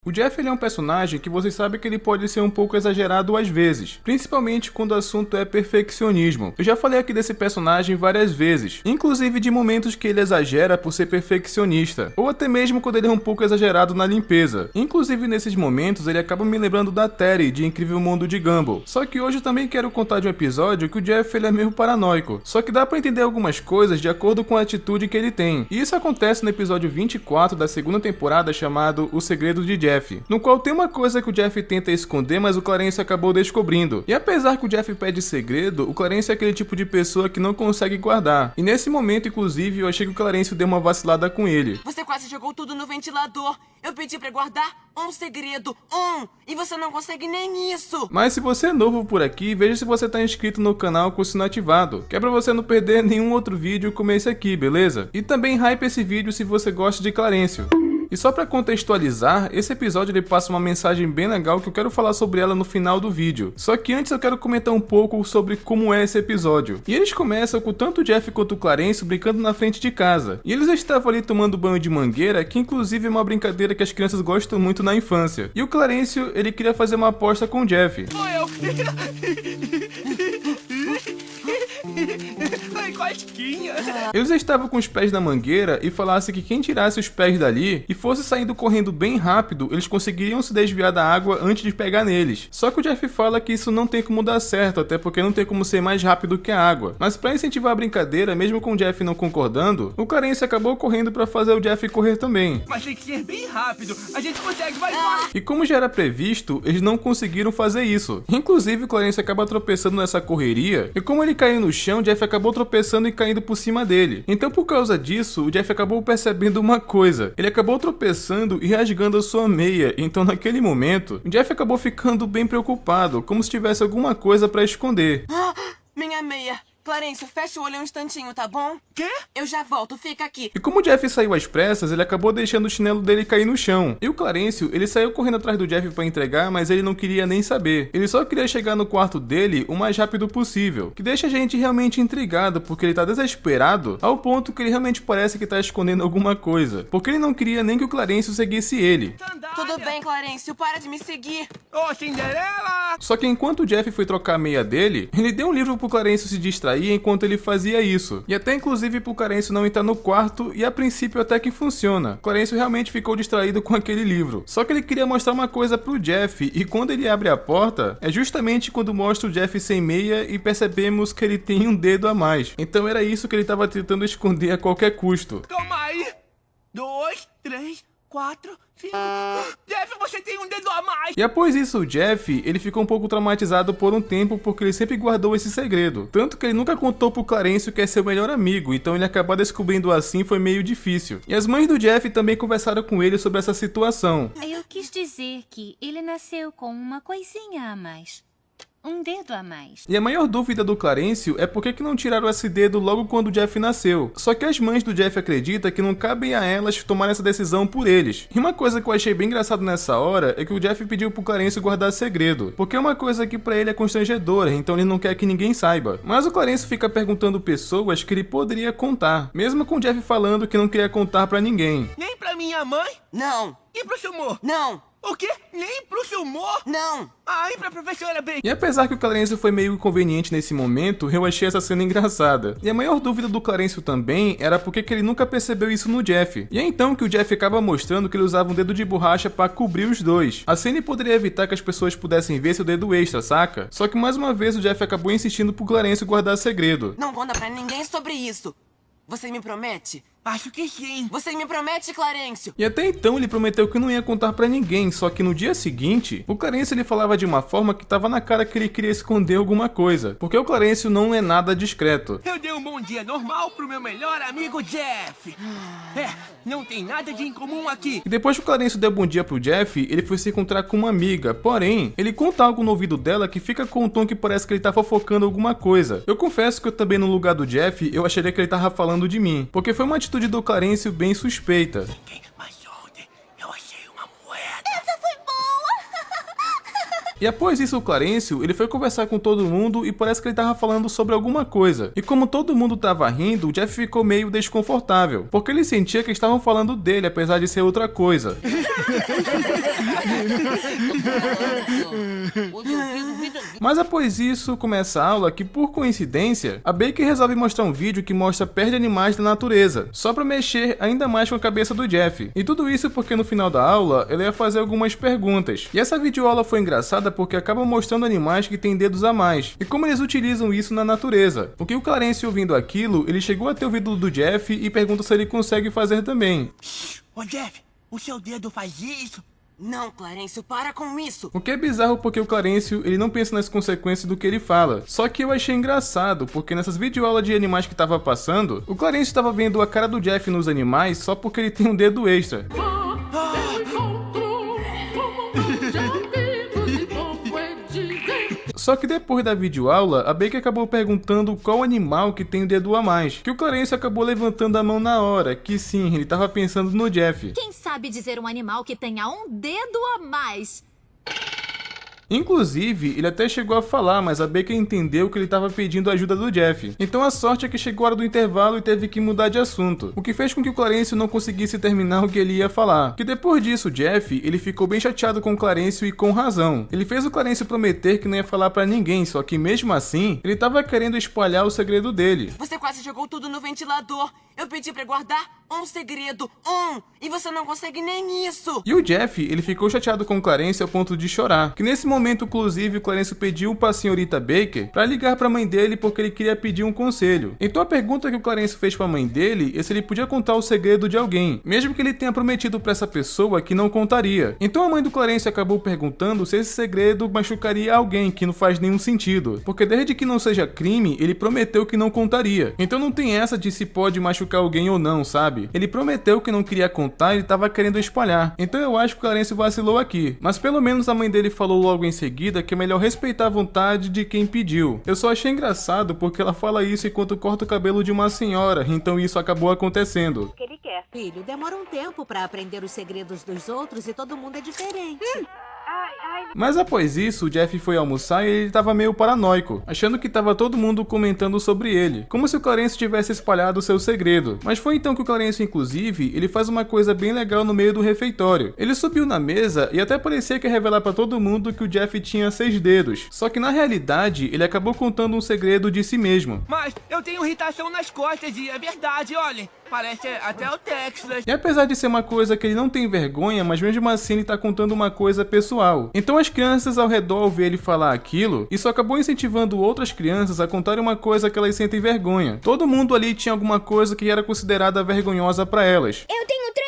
O Jeff ele é um personagem que vocês sabem que ele pode ser um pouco exagerado às vezes, principalmente quando o assunto é perfeccionismo. Eu já falei aqui desse personagem várias vezes, inclusive de momentos que ele exagera por ser perfeccionista, ou até mesmo quando ele é um pouco exagerado na limpeza. Inclusive nesses momentos ele acaba me lembrando da Terry de Incrível Mundo de Gumball. Só que hoje eu também quero contar de um episódio que o Jeff ele é meio paranoico, só que dá pra entender algumas coisas de acordo com a atitude que ele tem. E isso acontece no episódio 24 da segunda temporada chamado O Segredo de Jeff, no qual tem uma coisa que o Jeff tenta esconder, mas o Clarence acabou descobrindo. E apesar que o Jeff pede segredo, o Clarence é aquele tipo de pessoa que não consegue guardar. E nesse momento, inclusive, eu achei que o Clarence deu uma vacilada com ele. Você quase jogou tudo no ventilador. Eu pedi pra guardar um segredo, e você não consegue nem isso. Mas se você é novo por aqui, veja se você tá inscrito no canal com o sino ativado, que é pra você não perder nenhum outro vídeo como esse aqui, beleza? E também hype esse vídeo se você gosta de Clarence. E só pra contextualizar, esse episódio ele passa uma mensagem bem legal que eu quero falar sobre ela no final do vídeo. Só que antes eu quero comentar um pouco sobre como é esse episódio. E eles começam com tanto o Jeff quanto o Clarence brincando na frente de casa. E eles estavam ali tomando banho de mangueira, que inclusive é uma brincadeira que as crianças gostam muito na infância. E o Clarence, ele queria fazer uma aposta com o Jeff. Eles estavam com os pés na mangueira e falassem que quem tirasse os pés dali e fosse saindo correndo bem rápido, eles conseguiriam se desviar da água antes de pegar neles. Só que o Jeff fala que isso não tem como dar certo, até porque não tem como ser mais rápido que a água. Mas pra incentivar a brincadeira, mesmo com o Jeff não concordando, o Clarence acabou correndo pra fazer o Jeff correr também. Mas tem que ser bem rápido, a gente consegue, vai, vai! E como já era previsto, eles não conseguiram fazer isso. Inclusive o Clarence acaba tropeçando nessa correria, e como ele caiu no chão, o Jeff acabou tropeçando e caindo por cima dele. Então por causa disso, o Jeff acabou percebendo uma coisa. Ele acabou tropeçando e rasgando a sua meia. Então naquele momento, o Jeff acabou ficando bem preocupado, como se tivesse alguma coisa pra esconder. Minha meia. Clarence, fecha o olho um instantinho, tá bom? Quê? Eu já volto, fica aqui. E como o Jeff saiu às pressas, ele acabou deixando o chinelo dele cair no chão. E o Clarence, ele saiu correndo atrás do Jeff pra entregar, mas ele não queria nem saber. Ele só queria chegar no quarto dele o mais rápido possível. Que deixa a gente realmente intrigado, porque ele tá desesperado, ao ponto que ele realmente parece que tá escondendo alguma coisa. Porque ele não queria nem que o Clarence seguisse ele. Tudo bem, Clarence, para de me seguir. Ô, Cinderela! Só que enquanto o Jeff foi trocar a meia dele, ele deu um livro pro Clarence se distrair enquanto ele fazia isso. E até inclusive pro Clarence não entrar no quarto, e a princípio até que funciona. Clarence realmente ficou distraído com aquele livro. Só que ele queria mostrar uma coisa pro Jeff, e quando ele abre a porta, é justamente quando mostra o Jeff sem meia e percebemos que ele tem um dedo a mais. Então era isso que ele tava tentando esconder a qualquer custo. Calma aí! 2, 3, 4, 5... Jeff, você tem um dedo a mais! E após isso, o Jeff, ele ficou um pouco traumatizado por um tempo porque ele sempre guardou esse segredo. Tanto que ele nunca contou pro Clarence que é seu melhor amigo, então ele acabar descobrindo assim foi meio difícil. E as mães do Jeff também conversaram com ele sobre essa situação. Eu quis dizer que ele nasceu com uma coisinha a mais. Um dedo a mais. E a maior dúvida do Clarence é por que não tiraram esse dedo logo quando o Jeff nasceu. Só que as mães do Jeff acreditam que não cabem a elas tomar essa decisão por eles. E uma coisa que eu achei bem engraçado nessa hora é que o Jeff pediu pro Clarence guardar segredo, porque é uma coisa que pra ele é constrangedora, então ele não quer que ninguém saiba. Mas o Clarence fica perguntando pessoas que ele poderia contar, mesmo com o Jeff falando que não queria contar pra ninguém. Nem pra minha mãe? Não, E pro seu amor? não, O quê? Nem pro seu amor? não. Ah, e pra professora Bacon? E apesar que o Clarence foi meio inconveniente nesse momento, eu achei essa cena engraçada. E a maior dúvida do Clarence também era por que ele nunca percebeu isso no Jeff. E é então que o Jeff acaba mostrando que ele usava um dedo de borracha pra cobrir os dois. Assim ele poderia evitar que as pessoas pudessem ver seu dedo extra, saca? Só que mais uma vez o Jeff acabou insistindo pro Clarence guardar segredo. Não conta pra ninguém sobre isso. Você me promete? Acho que sim. Você me promete, Clarence? E até então ele prometeu que não ia contar pra ninguém, só que no dia seguinte, o Clarence ele falava de uma forma que tava na cara que ele queria esconder alguma coisa, porque o Clarence não é nada discreto. Eu dei um bom dia normal pro meu melhor amigo Jeff. Não tem nada de incomum aqui. E depois que o Clarence deu bom dia pro Jeff, ele foi se encontrar com uma amiga, porém, ele conta algo no ouvido dela que fica com um tom que parece que ele tá fofocando alguma coisa. Eu confesso que eu também no lugar do Jeff, eu acharia que ele tava falando de mim, porque foi uma atitude do Clarence bem suspeita. Mas ontem eu achei uma moeda. Essa foi boa! E após isso o Clarence, ele foi conversar com todo mundo e parece que ele tava falando sobre alguma coisa. E como todo mundo tava rindo, o Jeff ficou meio desconfortável, porque ele sentia que estavam falando dele, apesar de ser outra coisa. Mas após isso, começa a aula que, por coincidência, a Baker resolve mostrar um vídeo que mostra perda de animais da natureza, só pra mexer ainda mais com a cabeça do Jeff. E tudo isso porque no final da aula, ela ia fazer algumas perguntas. E essa videoaula foi engraçada porque acaba mostrando animais que têm dedos a mais, e como eles utilizam isso na natureza. O que o Clarence, ouvindo aquilo, ele chegou até o ouvido do Jeff e pergunta se ele consegue fazer também. Ô, Jeff, o seu dedo faz isso? Não, Clarence, para com isso. O que é bizarro porque o Clarence, ele não pensa nas consequências do que ele fala. Só que eu achei engraçado, porque nessas videoaulas de animais que tava passando, o Clarence estava vendo a cara do Jeff nos animais só porque ele tem um dedo extra. Só que depois da videoaula, a Baker acabou perguntando qual animal que tem o dedo a mais, que o Clarence acabou levantando a mão na hora, que sim, ele estava pensando no Jeff. Quem sabe dizer um animal que tenha um dedo a mais? Inclusive, ele até chegou a falar, mas a Baker entendeu que ele estava pedindo ajuda do Jeff. Então a sorte é que chegou a hora do intervalo e teve que mudar de assunto, o que fez com que o Clarence não conseguisse terminar o que ele ia falar. Que depois disso, o Jeff, ele ficou bem chateado com o Clarence e com razão. Ele fez o Clarence prometer que não ia falar pra ninguém, só que mesmo assim, ele estava querendo espalhar o segredo dele. Você quase jogou tudo no ventilador. Eu pedi pra guardar um segredo, e você não consegue nem isso. E o Jeff, ele ficou chateado com o Clarence ao ponto de chorar. Que nesse momento, inclusive, o Clarence pediu pra senhorita Baker pra ligar pra mãe dele porque ele queria pedir um conselho. Então a pergunta que o Clarence fez pra mãe dele é se ele podia contar o segredo de alguém, mesmo que ele tenha prometido pra essa pessoa que não contaria. Então a mãe do Clarence acabou perguntando se esse segredo machucaria alguém, que não faz nenhum sentido, porque desde que não seja crime, ele prometeu que não contaria. Então não tem essa de se pode machucar alguém ou não, sabe? Ele prometeu que não queria contar e tava querendo espalhar. Então eu acho que o Clarence vacilou aqui. Mas pelo menos a mãe dele falou logo em seguida que é melhor respeitar a vontade de quem pediu. Eu só achei engraçado porque ela fala isso enquanto corta o cabelo de uma senhora, então isso acabou acontecendo. Que ele quer. Filho, demora um tempo pra aprender os segredos dos outros e todo mundo é diferente. Mas após isso, o Jeff foi almoçar e ele tava meio paranoico, achando que tava todo mundo comentando sobre ele, como se o Clarence tivesse espalhado o seu segredo. Mas foi então que o Clarence, inclusive, ele faz uma coisa bem legal no meio do refeitório. Ele subiu na mesa e até parecia que ia revelar pra todo mundo que o Jeff tinha 6 dedos. Só que na realidade, ele acabou contando um segredo de si mesmo. Mas eu tenho irritação nas costas e é verdade, olha. Parece até o Texas. E apesar de ser uma coisa que ele não tem vergonha, mas mesmo assim ele tá contando uma coisa pessoal. Então as crianças ao redor ao ver ele falar aquilo, isso acabou incentivando outras crianças a contarem uma coisa que elas sentem vergonha. Todo mundo ali tinha alguma coisa que era considerada vergonhosa pra elas. Eu tenho 3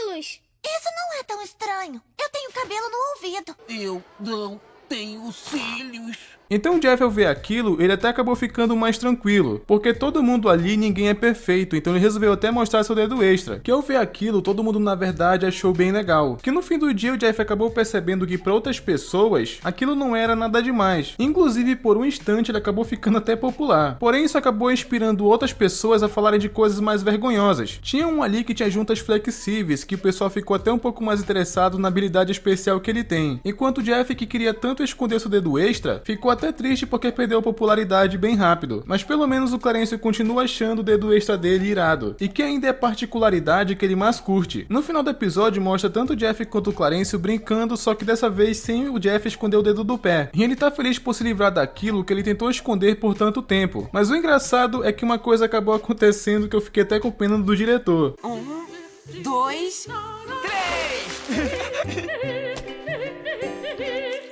mamilos. Isso não é tão estranho. Eu tenho cabelo no ouvido. Eu não tenho cílios. Então o Jeff, ao ver aquilo, ele até acabou ficando mais tranquilo, porque todo mundo ali, ninguém é perfeito, então ele resolveu até mostrar seu dedo extra, que ao ver aquilo, todo mundo na verdade achou bem legal. Que no fim do dia o Jeff acabou percebendo que para outras pessoas, aquilo não era nada demais. Inclusive, por um instante, ele acabou ficando até popular. Porém, isso acabou inspirando outras pessoas a falarem de coisas mais vergonhosas. Tinha um ali que tinha juntas flexíveis, que o pessoal ficou até um pouco mais interessado na habilidade especial que ele tem. Enquanto o Jeff, que queria tanto esconder seu dedo extra, ficou até triste porque perdeu popularidade bem rápido, mas pelo menos o Clarence continua achando o dedo extra dele irado, e que ainda é a particularidade que ele mais curte. No final do episódio mostra tanto o Jeff quanto o Clarence brincando, só que dessa vez sem o Jeff esconder o dedo do pé, e ele tá feliz por se livrar daquilo que ele tentou esconder por tanto tempo. Mas o engraçado é que uma coisa acabou acontecendo que eu fiquei até com pena do diretor. 1, 2, 3.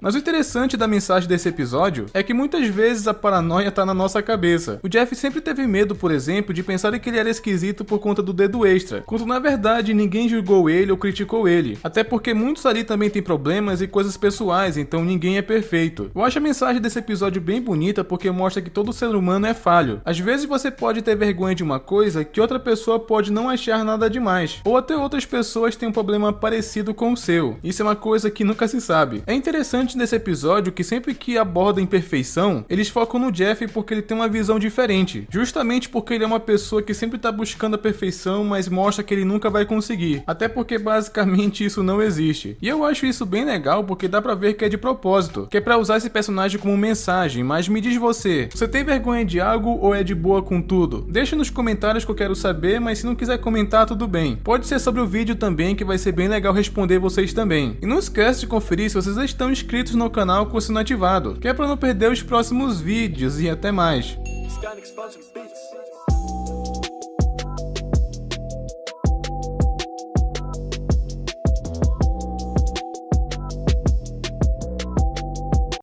Mas o interessante da mensagem desse episódio é que muitas vezes a paranoia tá na nossa cabeça. O Jeff sempre teve medo, por exemplo, de pensar que ele era esquisito por conta do dedo extra, quando na verdade ninguém julgou ele ou criticou ele. Até porque muitos ali também têm problemas e coisas pessoais, então ninguém é perfeito. Eu acho a mensagem desse episódio bem bonita porque mostra que todo ser humano é falho. Às vezes você pode ter vergonha de uma coisa que outra pessoa pode não achar nada demais, ou até outras pessoas têm um problema parecido com o seu. Isso é uma coisa que nunca se sabe. É interessante interessante nesse episódio que sempre que aborda imperfeição, eles focam no Jeff porque ele tem uma visão diferente, justamente porque ele é uma pessoa que sempre tá buscando a perfeição, mas mostra que ele nunca vai conseguir, até porque basicamente isso não existe. E eu acho isso bem legal porque dá pra ver que é de propósito, que é pra usar esse personagem como mensagem. Mas me diz você tem vergonha de algo ou é de boa com tudo? Deixa nos comentários que eu quero saber, mas se não quiser comentar tudo bem. Pode ser sobre o vídeo também, que vai ser bem legal responder vocês também. E não esquece de conferir se vocês estão inscritos no canal com o sino ativado, que é pra não perder os próximos vídeos e até mais.